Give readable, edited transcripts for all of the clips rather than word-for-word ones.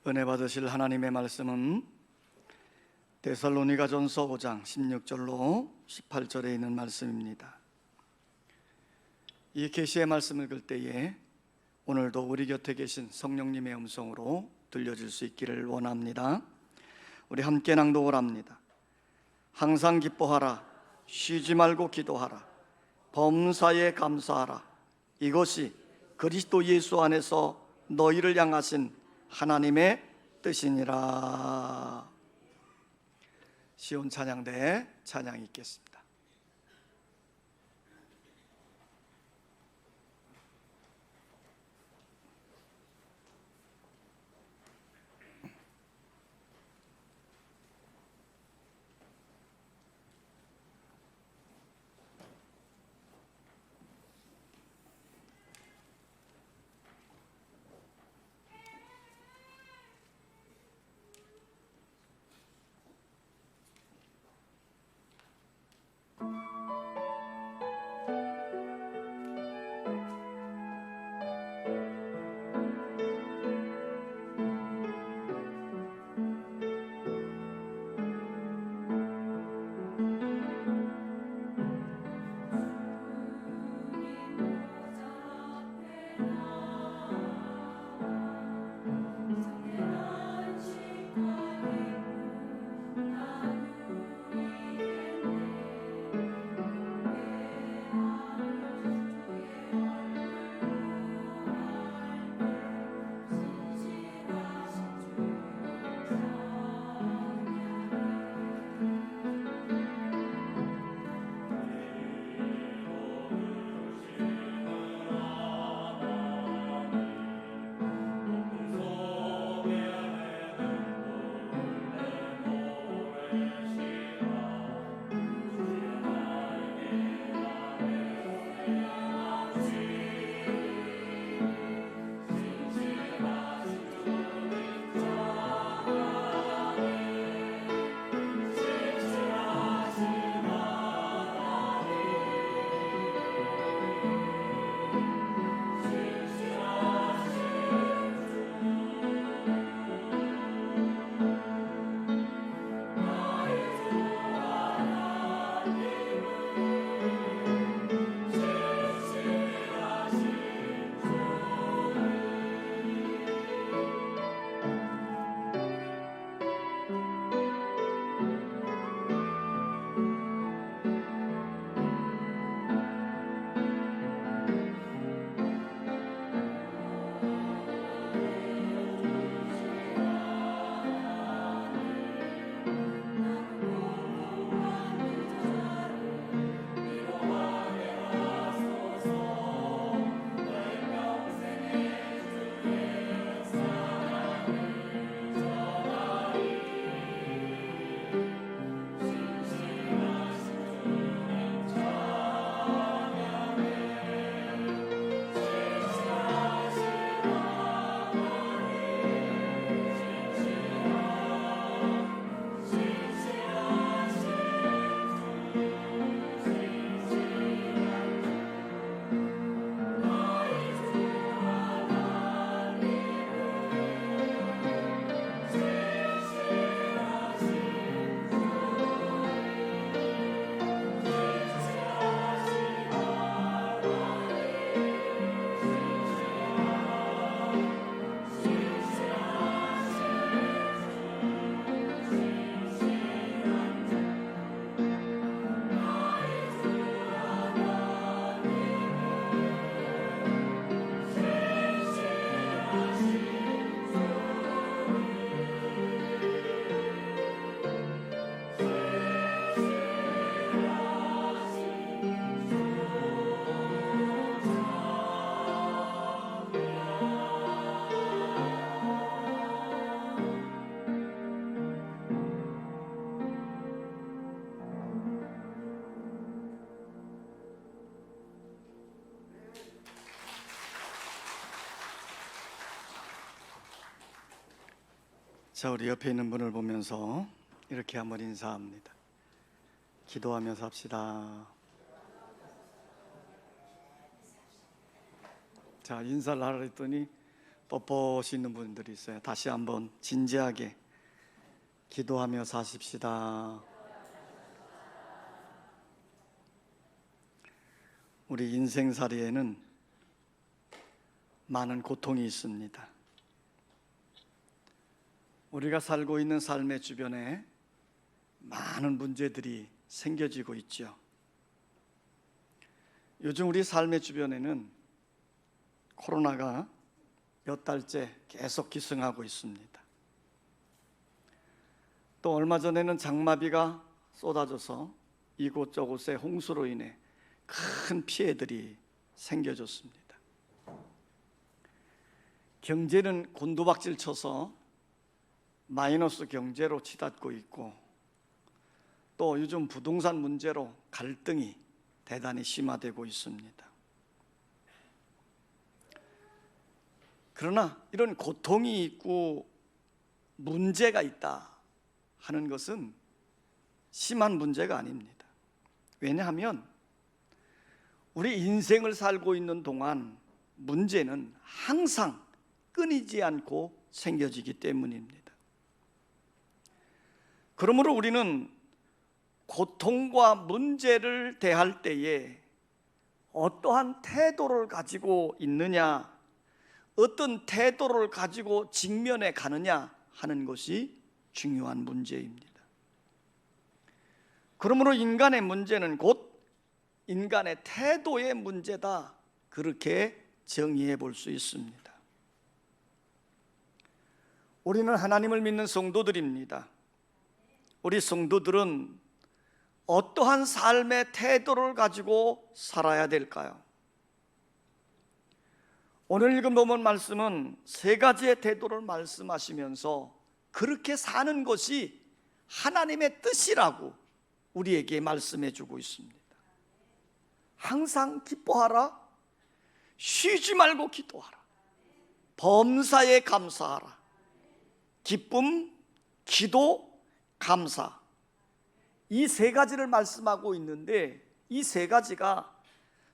은혜 받으실 하나님의 말씀은 데살로니가전서 5장 16절로 18절에 있는 말씀입니다. 이 계시의 말씀 읽을 때에 오늘도 우리 곁에 계신 성령님의 음성으로 들려줄 수 있기를 원합니다. 우리 함께 낭독을 합니다. 항상 기뻐하라, 쉬지 말고 기도하라, 범사에 감사하라. 이것이 그리스도 예수 안에서 너희를 향하신 하나님의 뜻이니라. 시온 찬양대 찬양이 있겠습니다. 자, 우리 옆에 있는 분을 보면서 이렇게 한번 인사합니다. 기도하면서 합시다. 자, 인사를 하라 했더니 뻣뻣이 있는 분들이 있어요. 다시 한번 진지하게 기도하며 사십시다. 우리 인생살이에는 많은 고통이 있습니다. 우리가 살고 있는 삶의 주변에 많은 문제들이 생겨지고 있죠. 요즘 우리 삶의 주변에는 코로나가 몇 달째 계속 기승하고 있습니다. 또 얼마 전에는 장마비가 쏟아져서 이곳저곳에 홍수로 인해 큰 피해들이 생겨졌습니다. 경제는 곤두박질 쳐서 마이너스 경제로 치닫고 있고, 또 요즘 부동산 문제로 갈등이 대단히 심화되고 있습니다. 그러나 이런 고통이 있고 문제가 있다 하는 것은 심한 문제가 아닙니다. 왜냐하면 우리 인생을 살고 있는 동안 문제는 항상 끊이지 않고 생겨지기 때문입니다. 그러므로 우리는 고통과 문제를 대할 때에 어떠한 태도를 가지고 있느냐, 어떤 태도를 가지고 직면해 가느냐 하는 것이 중요한 문제입니다. 그러므로 인간의 문제는 곧 인간의 태도의 문제다, 그렇게 정의해 볼 수 있습니다. 우리는 하나님을 믿는 성도들입니다. 우리 성도들은 어떠한 삶의 태도를 가지고 살아야 될까요? 오늘 읽은 본문 말씀은 세 가지의 태도를 말씀하시면서 그렇게 사는 것이 하나님의 뜻이라고 우리에게 말씀해 주고 있습니다. 항상 기뻐하라, 쉬지 말고 기도하라, 범사에 감사하라. 기쁨, 기도, 감사, 이 세 가지를 말씀하고 있는데, 이 세 가지가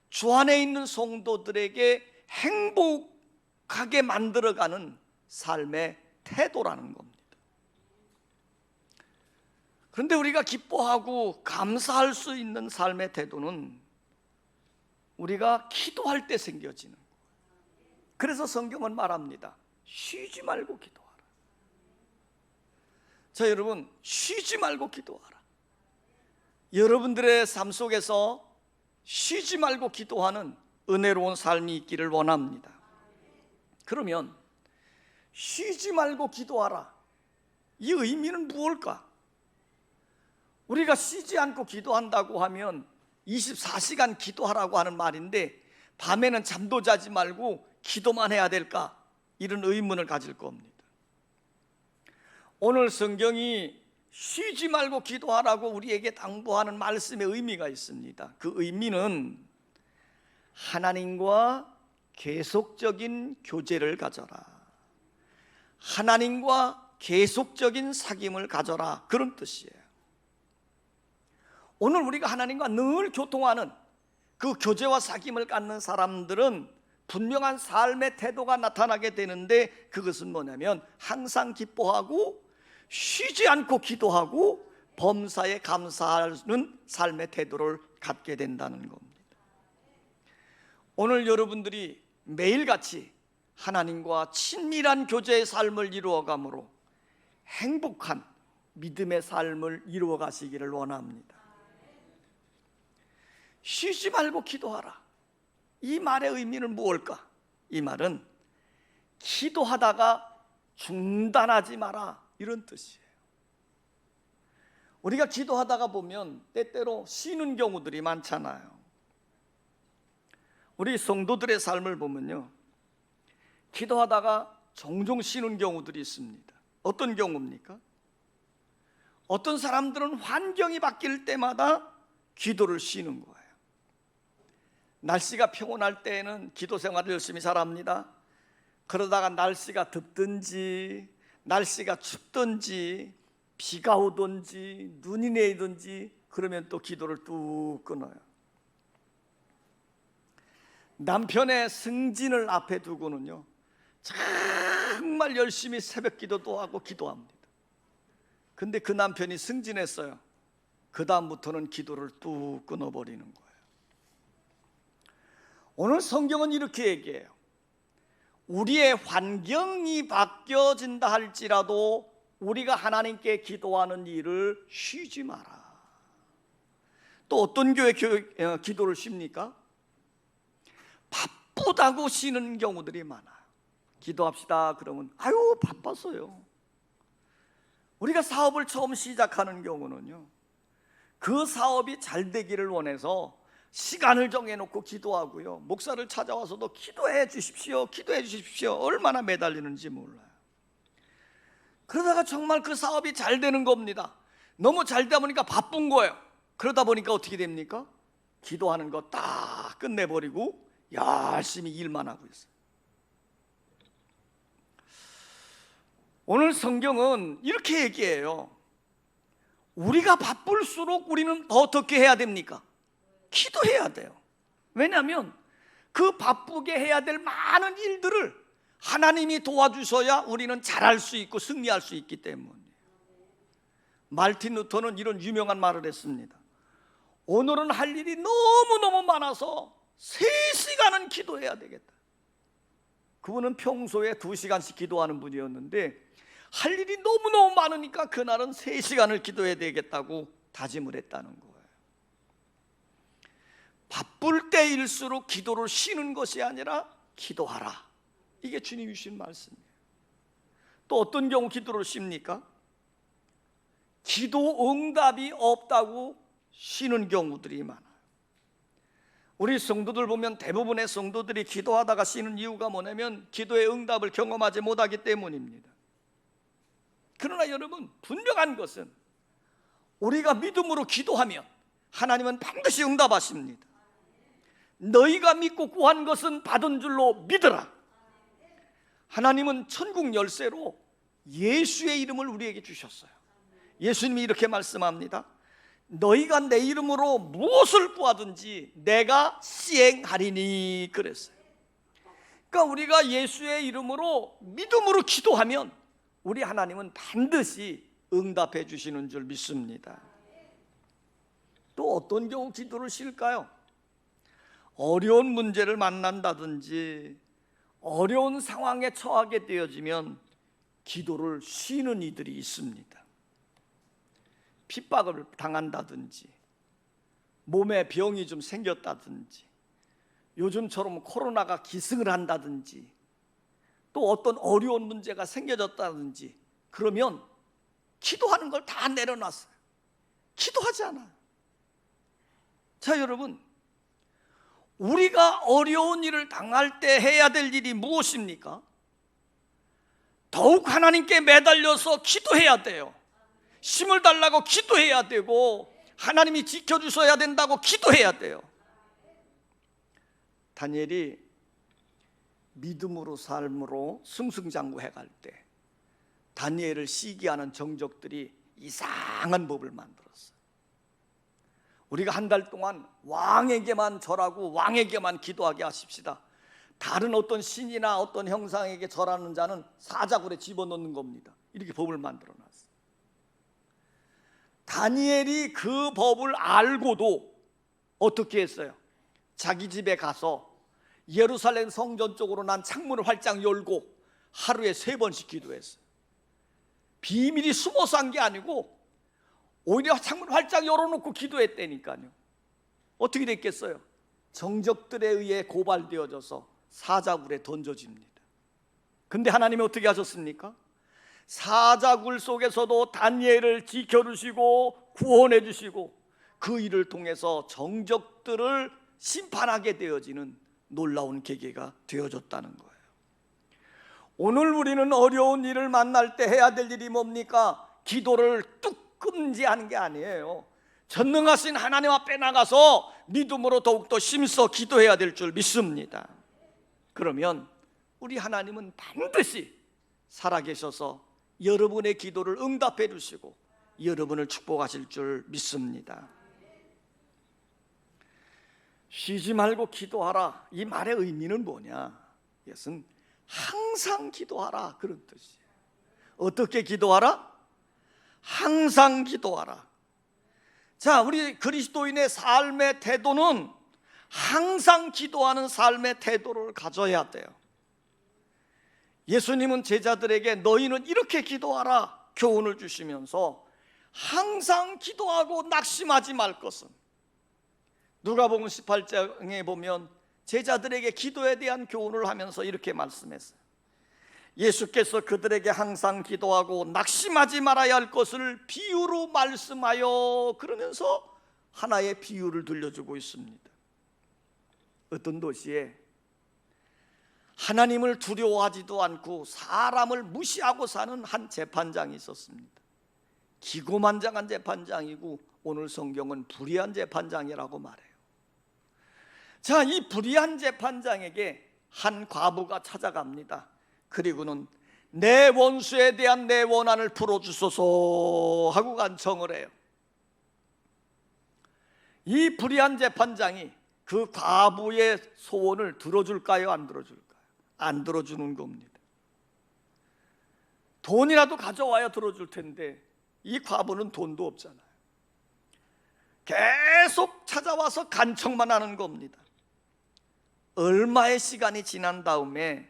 주 안에 있는 성도들에게 행복하게 만들어가는 삶의 태도라는 겁니다. 그런데 우리가 기뻐하고 감사할 수 있는 삶의 태도는 우리가 기도할 때 생겨지는 거예요. 그래서 성경은 말합니다. 쉬지 말고 기도하라. 자, 여러분, 쉬지 말고 기도하라. 여러분들의 삶 속에서 쉬지 말고 기도하는 은혜로운 삶이 있기를 원합니다. 그러면 쉬지 말고 기도하라, 이 의미는 무엇일까? 우리가 쉬지 않고 기도한다고 하면 24시간 기도하라고 하는 말인데, 밤에는 잠도 자지 말고 기도만 해야 될까? 이런 의문을 가질 겁니다. 오늘 성경이 쉬지 말고 기도하라고 우리에게 당부하는 말씀의 의미가 있습니다. 그 의미는 하나님과 계속적인 교제를 가져라, 하나님과 계속적인 사귐을 가져라, 그런 뜻이에요. 오늘 우리가 하나님과 늘 교통하는 그 교제와 사귐을 갖는 사람들은 분명한 삶의 태도가 나타나게 되는데, 그것은 뭐냐면 항상 기뻐하고 쉬지 않고 기도하고 범사에 감사하는 삶의 태도를 갖게 된다는 겁니다. 오늘 여러분들이 매일같이 하나님과 친밀한 교제의 삶을 이루어가므로 행복한 믿음의 삶을 이루어 가시기를 원합니다. 쉬지 말고 기도하라, 이 말의 의미는 무엇일까? 이 말은 기도하다가 중단하지 마라, 이런 뜻이에요. 우리가 기도하다가 보면 때때로 쉬는 경우들이 많잖아요. 우리 성도들의 삶을 보면요, 기도하다가 종종 쉬는 경우들이 있습니다. 어떤 경우입니까? 어떤 사람들은 환경이 바뀔 때마다 기도를 쉬는 거예요. 날씨가 평온할 때에는 기도 생활을 열심히 잘합니다. 그러다가 날씨가 덥든지 날씨가 춥든지 비가 오든지 눈이 내리든지 그러면 또 기도를 뚝 끊어요. 남편의 승진을 앞에 두고는요, 정말 열심히 새벽 기도도 하고 기도합니다. 근데 그 남편이 승진했어요. 그 다음부터는 기도를 뚝 끊어버리는 거예요. 오늘 성경은 이렇게 얘기해요. 우리의 환경이 바뀌어진다 할지라도 우리가 하나님께 기도하는 일을 쉬지 마라. 또 어떤 교회 기도를 쉽니까? 바쁘다고 쉬는 경우들이 많아요. 기도합시다 그러면 아유 바빴어요. 우리가 사업을 처음 시작하는 경우는요, 그 사업이 잘 되기를 원해서 시간을 정해놓고 기도하고요, 목사를 찾아와서도 기도해 주십시오, 기도해 주십시오. 얼마나 매달리는지 몰라요. 그러다가 정말 그 사업이 잘 되는 겁니다. 너무 잘 되다 보니까 바쁜 거예요. 그러다 보니까 어떻게 됩니까? 기도하는 거 딱 끝내버리고 열심히 일만 하고 있어요. 오늘 성경은 이렇게 얘기해요. 우리가 바쁠수록 우리는 어떻게 해야 됩니까? 기도해야 돼요. 왜냐하면 그 바쁘게 해야 될 많은 일들을 하나님이 도와주셔야 우리는 잘할 수 있고 승리할 수 있기 때문이에요. 말틴 루터는 이런 유명한 말을 했습니다. 오늘은 할 일이 너무너무 많아서 3시간은 기도해야 되겠다. 그분은 평소에 2시간씩 기도하는 분이었는데 할 일이 너무너무 많으니까 그날은 3시간을 기도해야 되겠다고 다짐을 했다는 거예요. 바쁠 때일수록 기도를 쉬는 것이 아니라 기도하라. 이게 주님이 주신 말씀이에요. 또 어떤 경우 기도를 쉽니까? 기도 응답이 없다고 쉬는 경우들이 많아요. 우리 성도들 보면 대부분의 성도들이 기도하다가 쉬는 이유가 뭐냐면 기도의 응답을 경험하지 못하기 때문입니다. 그러나 여러분, 분명한 것은 우리가 믿음으로 기도하면 하나님은 반드시 응답하십니다. 너희가 믿고 구한 것은 받은 줄로 믿으라. 하나님은 천국 열쇠로 예수의 이름을 우리에게 주셨어요. 예수님이 이렇게 말씀합니다. 너희가 내 이름으로 무엇을 구하든지 내가 시행하리니 그랬어요. 그러니까 우리가 예수의 이름으로 믿음으로 기도하면 우리 하나님은 반드시 응답해 주시는 줄 믿습니다. 또 어떤 경우 기도를 쉴까요? 어려운 문제를 만난다든지 어려운 상황에 처하게 되어지면 기도를 쉬는 이들이 있습니다. 핍박을 당한다든지 몸에 병이 좀 생겼다든지 요즘처럼 코로나가 기승을 한다든지 또 어떤 어려운 문제가 생겨졌다든지 그러면 기도하는 걸 다 내려놨어요. 기도하지 않아요. 자, 여러분, 우리가 어려운 일을 당할 때 해야 될 일이 무엇입니까? 더욱 하나님께 매달려서 기도해야 돼요. 힘을 달라고 기도해야 되고 하나님이 지켜주셔야 된다고 기도해야 돼요. 다니엘이 믿음으로 삶으로 승승장구해갈 때 다니엘을 시기하는 정적들이 이상한 법을 만들었어요. 우리가 한 달 동안 왕에게만 절하고 왕에게만 기도하게 하십시다. 다른 어떤 신이나 어떤 형상에게 절하는 자는 사자굴에 집어넣는 겁니다. 이렇게 법을 만들어놨어요. 다니엘이 그 법을 알고도 어떻게 했어요? 자기 집에 가서 예루살렘 성전 쪽으로 난 창문을 활짝 열고 하루에 3번씩 기도했어요. 비밀이 숨어서 한 게 아니고 오히려 창문을 활짝 열어놓고 기도했다니까요. 어떻게 됐겠어요? 정적들에 의해 고발되어져서 사자굴에 던져집니다. 근데 하나님이 어떻게 하셨습니까? 사자굴 속에서도 다니엘을 지켜주시고 구원해 주시고 그 일을 통해서 정적들을 심판하게 되어지는 놀라운 계기가 되어졌다는 거예요. 오늘 우리는 어려운 일을 만날 때 해야 될 일이 뭡니까? 기도를 뚝 금지하는 게 아니에요. 전능하신 하나님 앞에 나가서 믿음으로 더욱더 힘써 기도해야 될 줄 믿습니다. 그러면 우리 하나님은 반드시 살아계셔서 여러분의 기도를 응답해 주시고 여러분을 축복하실 줄 믿습니다. 쉬지 말고 기도하라. 이 말의 의미는 뭐냐? 이것은 항상 기도하라, 그런 뜻이에요. 어떻게 기도하라? 항상 기도하라. 자, 우리 그리스도인의 삶의 태도는 항상 기도하는 삶의 태도를 가져야 돼요. 예수님은 제자들에게 너희는 이렇게 기도하라 교훈을 주시면서 항상 기도하고 낙심하지 말 것은, 누가복음 18장에 보면 제자들에게 기도에 대한 교훈을 하면서 이렇게 말씀했어요. 예수께서 그들에게 항상 기도하고 낙심하지 말아야 할 것을 비유로 말씀하여, 그러면서 하나의 비유를 들려주고 있습니다. 어떤 도시에 하나님을 두려워하지도 않고 사람을 무시하고 사는 한 재판장이 있었습니다. 기고만장한 재판장이고 오늘 성경은 불의한 재판장이라고 말해요. 자, 이 불의한 재판장에게 한 과부가 찾아갑니다. 그리고는 내 원수에 대한 내 원한을 풀어주소서 하고 간청을 해요. 이 불의한 재판장이 그 과부의 소원을 들어줄까요? 안 들어줄까요? 안 들어주는 겁니다. 돈이라도 가져와야 들어줄 텐데 이 과부는 돈도 없잖아요. 계속 찾아와서 간청만 하는 겁니다. 얼마의 시간이 지난 다음에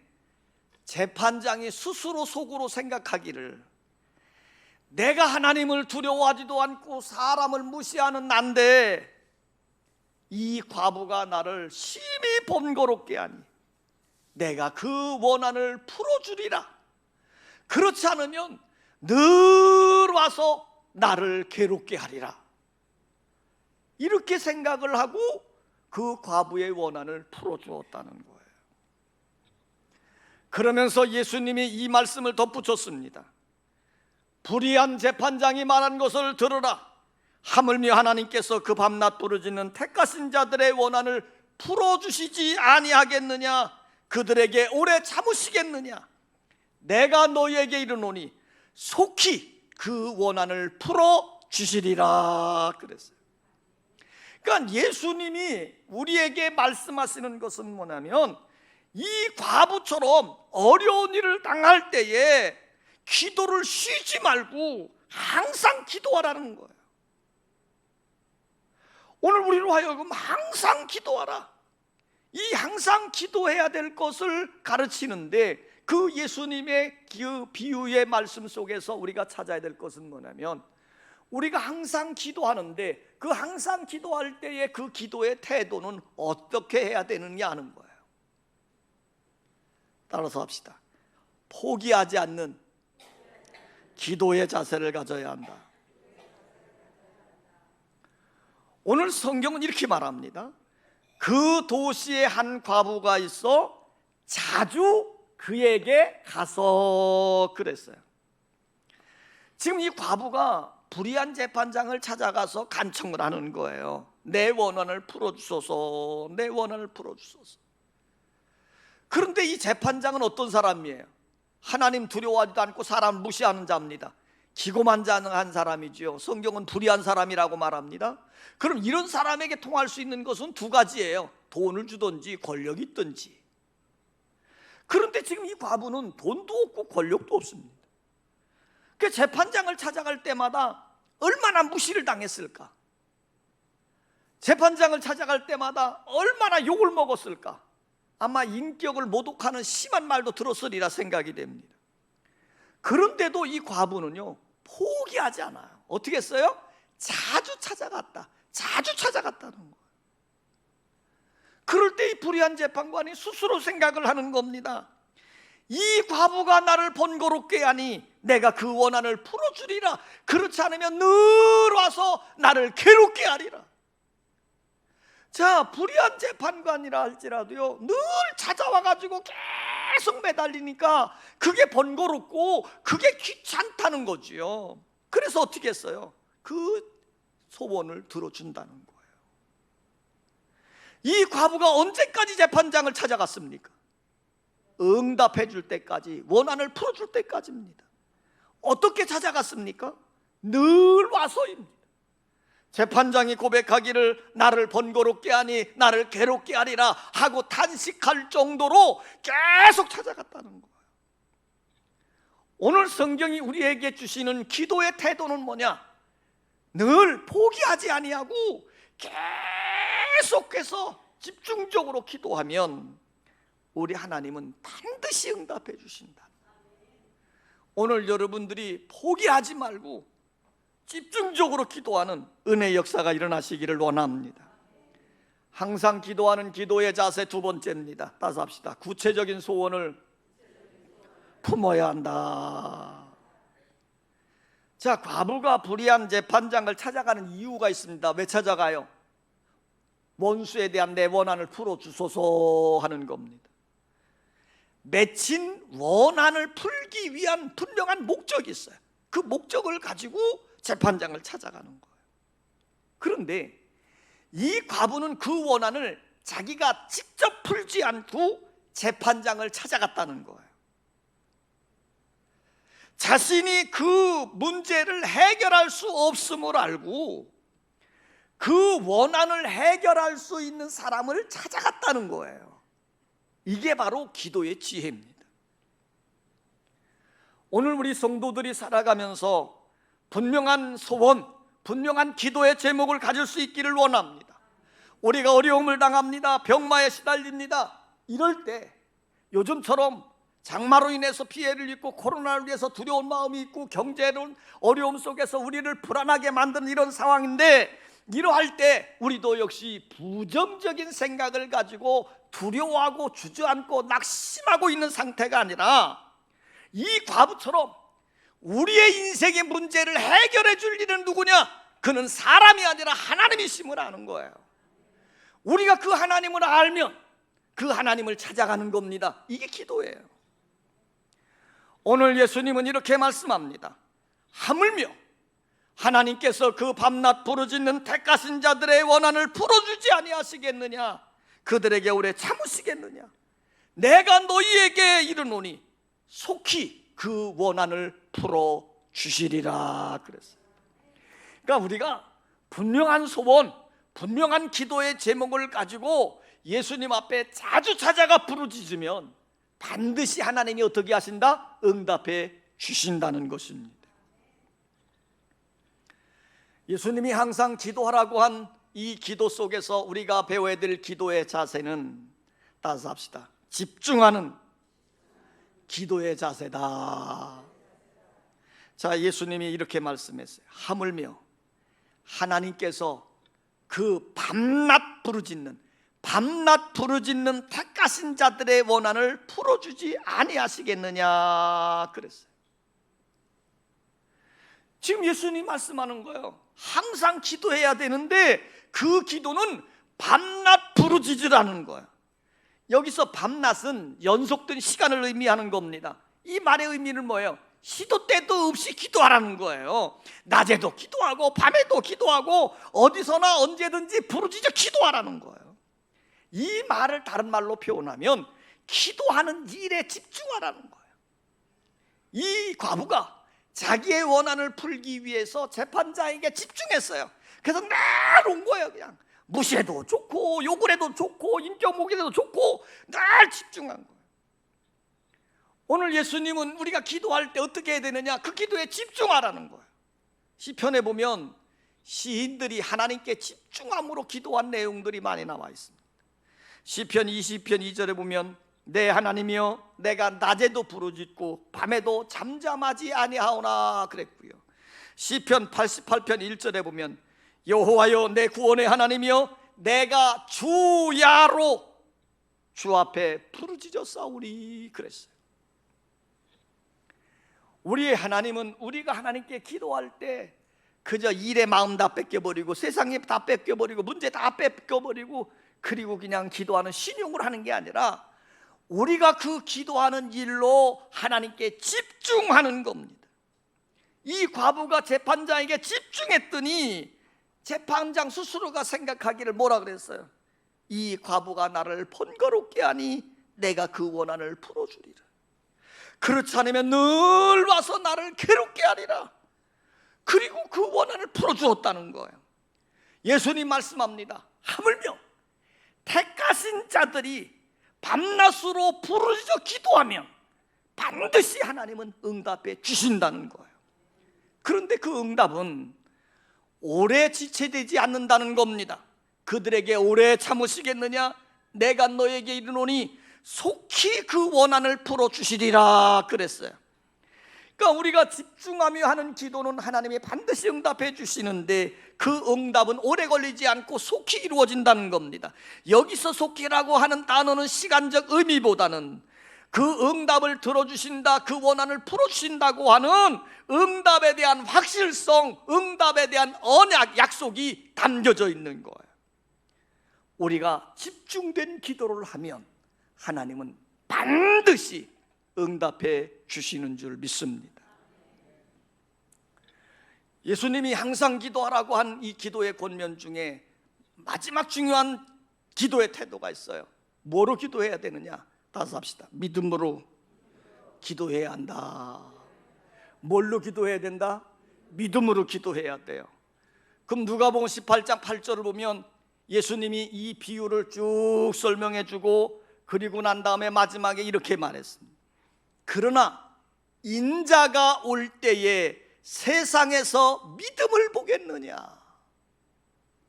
재판장이 스스로 속으로 생각하기를, 내가 하나님을 두려워하지도 않고 사람을 무시하는 난데 이 과부가 나를 심히 번거롭게 하니 내가 그 원한을 풀어주리라. 그렇지 않으면 늘 와서 나를 괴롭게 하리라. 이렇게 생각을 하고 그 과부의 원한을 풀어주었다는 거예요. 그러면서 예수님이 이 말씀을 덧붙였습니다. 불의한 재판장이 말한 것을 들으라. 하물며 하나님께서 그 밤낮 부르짖는 택하신 자들의 원한을 풀어주시지 아니하겠느냐? 그들에게 오래 참으시겠느냐? 내가 너희에게 이르노니 속히 그 원한을 풀어주시리라 그랬어요. 그러니까 예수님이 우리에게 말씀하시는 것은 뭐냐면, 이 과부처럼 어려운 일을 당할 때에 기도를 쉬지 말고 항상 기도하라는 거예요. 오늘 우리로 하여금 항상 기도하라, 이 항상 기도해야 될 것을 가르치는데, 그 예수님의 그 비유의 말씀 속에서 우리가 찾아야 될 것은 뭐냐면, 우리가 항상 기도하는데 그 항상 기도할 때의 그 기도의 태도는 어떻게 해야 되느냐 하는 거예요. 따라서 합시다. 포기하지 않는 기도의 자세를 가져야 한다. 오늘 성경은 이렇게 말합니다. 그 도시에 한 과부가 있어 자주 그에게 가서 그랬어요. 지금 이 과부가 불의한 재판장을 찾아가서 간청을 하는 거예요. 내 원한을 풀어주소서, 내 원한을 풀어주소서. 그런데 이 재판장은 어떤 사람이에요? 하나님 두려워하지도 않고 사람 무시하는 자입니다. 기고만장한 사람이죠. 성경은 불의한 사람이라고 말합니다. 그럼 이런 사람에게 통할 수 있는 것은 두 가지예요. 돈을 주든지 권력이 있든지. 그런데 지금 이 과부는 돈도 없고 권력도 없습니다. 그 재판장을 찾아갈 때마다 얼마나 무시를 당했을까? 재판장을 찾아갈 때마다 얼마나 욕을 먹었을까? 아마 인격을 모독하는 심한 말도 들었으리라 생각이 됩니다. 그런데도 이 과부는요, 포기하지 않아요. 어떻게 했어요? 자주 찾아갔다는 거예요. 그럴 때 이 불의한 재판관이 스스로 생각을 하는 겁니다. 이 과부가 나를 번거롭게 하니 내가 그 원한을 풀어주리라. 그렇지 않으면 늘 와서 나를 괴롭게 하리라. 자, 불의한 재판관이라 할지라도요, 늘 찾아와가지고 계속 매달리니까 그게 번거롭고 그게 귀찮다는 거지요. 그래서 어떻게 했어요? 그 소원을 들어준다는 거예요. 이 과부가 언제까지 재판장을 찾아갔습니까? 응답해 줄 때까지, 원한을 풀어줄 때까지입니다. 어떻게 찾아갔습니까? 늘 와서입니다. 재판장이 고백하기를 나를 번거롭게 하니 나를 괴롭게 하리라 하고 탄식할 정도로 계속 찾아갔다는 거예요. 오늘 성경이 우리에게 주시는 기도의 태도는 뭐냐? 늘 포기하지 아니하고 계속해서 집중적으로 기도하면 우리 하나님은 반드시 응답해 주신다. 오늘 여러분들이 포기하지 말고 집중적으로 기도하는 은혜의 역사가 일어나시기를 원합니다. 항상 기도하는 기도의 자세 두 번째입니다. 따서 합시다. 구체적인 소원을 품어야 한다. 자, 과부가 불의한 재판장을 찾아가는 이유가 있습니다. 왜 찾아가요? 원수에 대한 내 원한을 풀어주소서 하는 겁니다. 맺힌 원한을 풀기 위한 분명한 목적이 있어요. 그 목적을 가지고 재판장을 찾아가는 거예요. 그런데 이 과부는 그 원한을 자기가 직접 풀지 않고 재판장을 찾아갔다는 거예요. 자신이 그 문제를 해결할 수 없음을 알고 그 원한을 해결할 수 있는 사람을 찾아갔다는 거예요. 이게 바로 기도의 지혜입니다. 오늘 우리 성도들이 살아가면서 분명한 소원, 분명한 기도의 제목을 가질 수 있기를 원합니다. 우리가 어려움을 당합니다. 병마에 시달립니다. 이럴 때 요즘처럼 장마로 인해서 피해를 입고 코로나를 위해서 두려운 마음이 있고 경제론 어려움 속에서 우리를 불안하게 만드는 이런 상황인데, 이러할 때 우리도 역시 부정적인 생각을 가지고 두려워하고 주저앉고 낙심하고 있는 상태가 아니라 이 과부처럼 우리의 인생의 문제를 해결해 줄 일은 누구냐? 그는 사람이 아니라 하나님이심을 아는 거예요. 우리가 그 하나님을 알면 그 하나님을 찾아가는 겁니다. 이게 기도예요. 오늘 예수님은 이렇게 말씀합니다. 하물며 하나님께서 그 밤낮 부르짖는 택하신 자들의 원한을 풀어주지 아니하시겠느냐? 그들에게 오래 참으시겠느냐? 내가 너희에게 이르노니 속히 그 원한을 풀어주시리라 그랬어요. 그러니까 우리가 분명한 소원, 분명한 기도의 제목을 가지고 예수님 앞에 자주 찾아가 부르짖으면 반드시 하나님이 어떻게 하신다? 응답해 주신다는 것입니다. 예수님이 항상 기도하라고 한 이 기도 속에서 우리가 배워야 될 기도의 자세는, 따라서 합시다. 집중하는 기도의 자세다. 자, 예수님이 이렇게 말씀했어요. 하물며 하나님께서 그 밤낮 부르짖는 택하신 자들의 원한을 풀어주지 아니하시겠느냐 그랬어요. 지금 예수님 말씀하는 거예요. 항상 기도해야 되는데 그 기도는 밤낮 부르짖으라는 거예요. 여기서 밤낮은 연속된 시간을 의미하는 겁니다. 이 말의 의미는 뭐예요? 시도 때도 없이 기도하라는 거예요. 낮에도 기도하고 밤에도 기도하고 어디서나 언제든지 부르짖어 기도하라는 거예요. 이 말을 다른 말로 표현하면 기도하는 일에 집중하라는 거예요. 이 과부가 자기의 원한을 풀기 위해서 재판장에게 집중했어요. 그래서 늘 온 거예요. 그냥 무시해도 좋고 욕을 해도 좋고 인격목에도 좋고 늘 집중한 거예요. 오늘 예수님은 우리가 기도할 때 어떻게 해야 되느냐? 그 기도에 집중하라는 거예요. 시편에 보면 시인들이 하나님께 집중함으로 기도한 내용들이 많이 나와 있습니다. 시편 20편 2절에 보면 내 하나님이여 내가 낮에도 부르짖고 밤에도 잠잠하지 아니하오나 그랬고요. 시편 88편 1절에 보면 여호와여 내 구원의 하나님이여 내가 주야로 주 앞에 부르짖었사오니 그랬어요. 우리의 하나님은 우리가 하나님께 기도할 때 그저 일에 마음 다 뺏겨버리고 세상에 다 뺏겨버리고 문제 다 뺏겨버리고 그리고 그냥 기도하는 신용을 하는 게 아니라 우리가 그 기도하는 일로 하나님께 집중하는 겁니다. 이 과부가 재판장에게 집중했더니 재판장 스스로가 생각하기를 뭐라 그랬어요? 이 과부가 나를 번거롭게 하니 내가 그 원한을 풀어주리라. 그렇지 않으면 늘 와서 나를 괴롭게 하리라. 그리고 그 원한을 풀어주었다는 거예요. 예수님 말씀합니다. 하물며 택하신 자들이 밤낮으로 부르짖어 기도하면 반드시 하나님은 응답해 주신다는 거예요. 그런데 그 응답은 오래 지체되지 않는다는 겁니다. 그들에게 오래 참으시겠느냐? 내가 너에게 이르노니 속히 그 원한을 풀어주시리라 그랬어요. 그러니까 우리가 집중하며 하는 기도는 하나님이 반드시 응답해 주시는데 그 응답은 오래 걸리지 않고 속히 이루어진다는 겁니다. 여기서 속히라고 하는 단어는 시간적 의미보다는 그 응답을 들어주신다, 그 원한을 풀어주신다고 하는 응답에 대한 확실성, 응답에 대한 언약, 약속이 담겨져 있는 거예요. 우리가 집중된 기도를 하면 하나님은 반드시 응답해 주시는 줄 믿습니다. 예수님이 항상 기도하라고 한 이 기도의 권면 중에 마지막 중요한 기도의 태도가 있어요. 뭐로 기도해야 되느냐? 다시 합시다. 믿음으로 기도해야 한다. 뭘로 기도해야 된다? 믿음으로 기도해야 돼요. 그럼 누가복음 18장 8절을 보면 예수님이 이 비유를 쭉 설명해 주고 그리고 난 다음에 마지막에 이렇게 말했습니다. 그러나 인자가 올 때에 세상에서 믿음을 보겠느냐?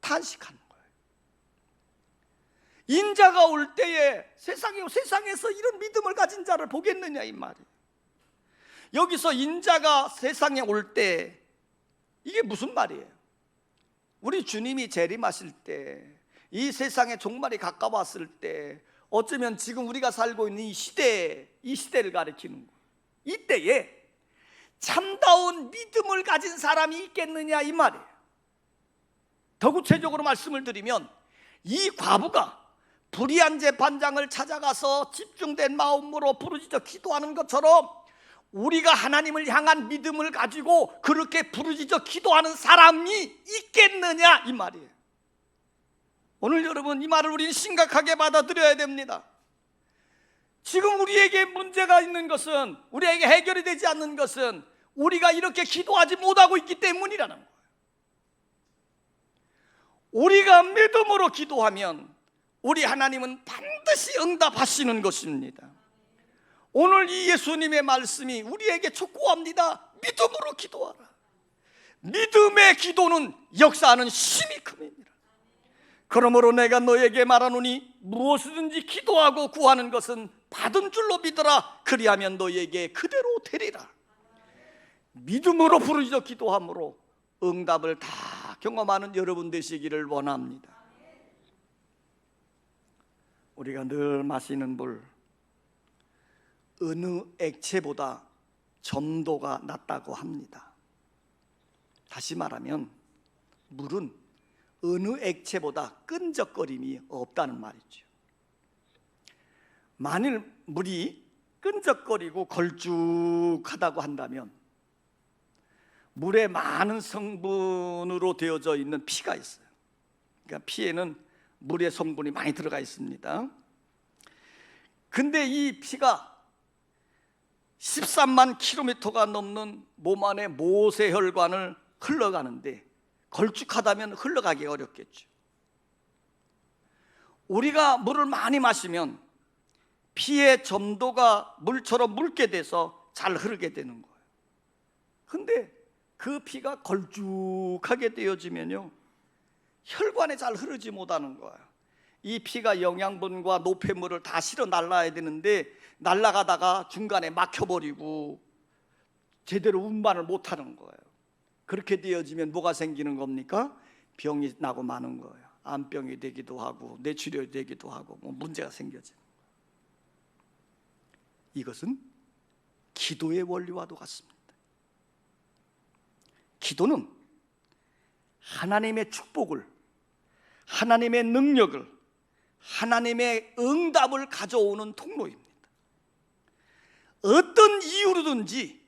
탄식하는 거예요. 인자가 올 때에 세상에서 이런 믿음을 가진 자를 보겠느냐 이 말이에요. 여기서 인자가 세상에 올 때 이게 무슨 말이에요? 우리 주님이 재림하실 때, 이 세상의 종말이 가까웠을 때, 어쩌면 지금 우리가 살고 있는 이 시대를 가리키는 거예요. 이때에 참다운 믿음을 가진 사람이 있겠느냐 이 말이에요. 더 구체적으로 말씀을 드리면 이 과부가 불의한 재판장을 찾아가서 집중된 마음으로 부르짖어 기도하는 것처럼 우리가 하나님을 향한 믿음을 가지고 그렇게 부르짖어 기도하는 사람이 있겠느냐 이 말이에요. 오늘 여러분, 이 말을 우리는 심각하게 받아들여야 됩니다. 지금 우리에게 문제가 있는 것은, 우리에게 해결이 되지 않는 것은 우리가 이렇게 기도하지 못하고 있기 때문이라는 거예요. 우리가 믿음으로 기도하면 우리 하나님은 반드시 응답하시는 것입니다. 오늘 이 예수님의 말씀이 우리에게 촉구합니다. 믿음으로 기도하라. 믿음의 기도는 역사하는 힘이 큽니다. 그러므로 내가 너에게 말하노니 무엇이든지 기도하고 구하는 것은 받은 줄로 믿어라. 그리하면 너에게 그대로 되리라. 믿음으로 부르짖어 기도함으로 응답을 다 경험하는 여러분 되시기를 원합니다. 우리가 늘 마시는 물, 어느 액체보다 점도가 낮다고 합니다. 다시 말하면 물은 어느 액체보다 끈적거림이 없다는 말이죠. 만일 물이 끈적거리고 걸쭉하다고 한다면 물에 많은 성분으로 되어져 있는 피가 있어요. 그러니까 피에는 물의 성분이 많이 들어가 있습니다. 근데 이 피가 13만 킬로미터가 넘는 몸 안의 모세혈관을 흘러가는데 걸쭉하다면 흘러가기 어렵겠죠. 우리가 물을 많이 마시면 피의 점도가 물처럼 묽게 돼서 잘 흐르게 되는 거예요. 근데 그 피가 걸쭉하게 되어지면요, 혈관에 잘 흐르지 못하는 거예요. 이 피가 영양분과 노폐물을 다 실어 날라야 되는데 날아가다가 중간에 막혀버리고 제대로 운반을 못하는 거예요. 그렇게 되어지면 뭐가 생기는 겁니까? 병이 나고 마는 거예요. 암병이 되기도 하고 뇌출혈이 되기도 하고 문제가 생겨져요. 이것은 기도의 원리와도 같습니다. 기도는 하나님의 축복을, 하나님의 능력을, 하나님의 응답을 가져오는 통로입니다. 어떤 이유로든지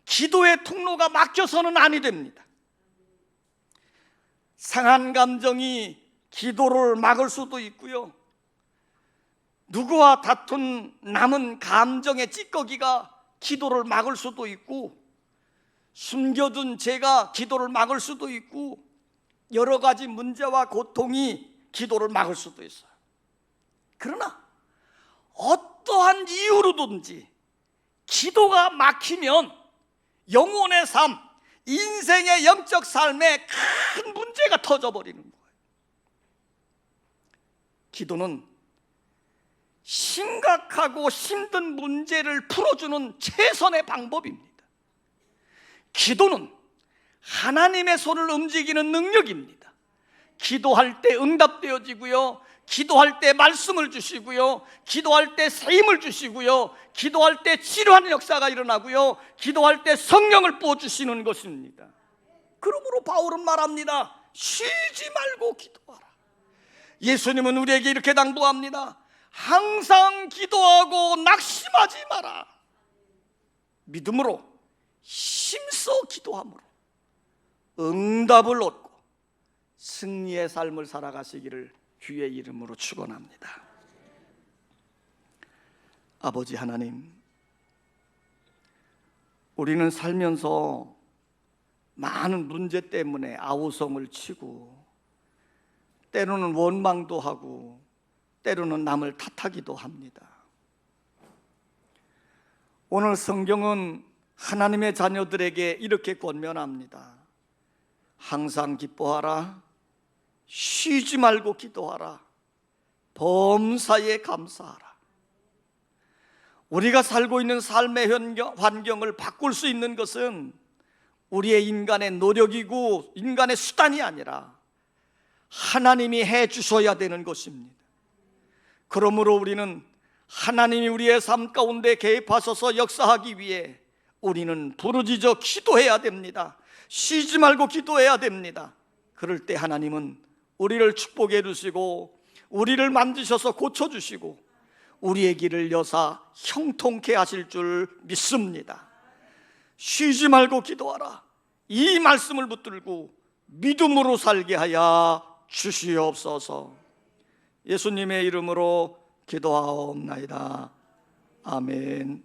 기도의 통로가 막혀서는 아니 됩니다. 상한 감정이 기도를 막을 수도 있고요, 누구와 다툰 남은 감정의 찌꺼기가 기도를 막을 수도 있고, 숨겨둔 죄가 기도를 막을 수도 있고, 여러 가지 문제와 고통이 기도를 막을 수도 있어요. 그러나 어떠한 이유로든지 기도가 막히면 영혼의 삶, 인생의 영적 삶에 큰 문제가 터져버리는 거예요. 기도는 심각하고 힘든 문제를 풀어주는 최선의 방법입니다. 기도는 하나님의 손을 움직이는 능력입니다. 기도할 때 응답되어지고요, 기도할 때 말씀을 주시고요, 기도할 때 세임을 주시고요, 기도할 때 치료하는 역사가 일어나고요, 기도할 때 성령을 부어주시는 것입니다. 그러므로 바울은 말합니다. 쉬지 말고 기도하라. 예수님은 우리에게 이렇게 당부합니다. 항상 기도하고 낙심하지 마라. 믿음으로 힘써 기도함으로 응답을 얻고 승리의 삶을 살아가시기를 주의 이름으로 축원합니다. 아버지 하나님, 우리는 살면서 많은 문제 때문에 아우성을 치고 때로는 원망도 하고 때로는 남을 탓하기도 합니다. 오늘 성경은 하나님의 자녀들에게 이렇게 권면합니다. 항상 기뻐하라. 쉬지 말고 기도하라. 범사에 감사하라. 우리가 살고 있는 삶의 환경을 바꿀 수 있는 것은 우리의 인간의 노력이고 인간의 수단이 아니라 하나님이 해 주셔야 되는 것입니다. 그러므로 우리는 하나님이 우리의 삶 가운데 개입하셔서 역사하기 위해 우리는 부르짖어 기도해야 됩니다. 쉬지 말고 기도해야 됩니다. 그럴 때 하나님은 우리를 축복해 주시고 우리를 만드셔서 고쳐주시고 우리의 길을 여사 형통케 하실 줄 믿습니다. 쉬지 말고 기도하라. 이 말씀을 붙들고 믿음으로 살게 하여 주시옵소서. 예수님의 이름으로 기도하옵나이다. 아멘.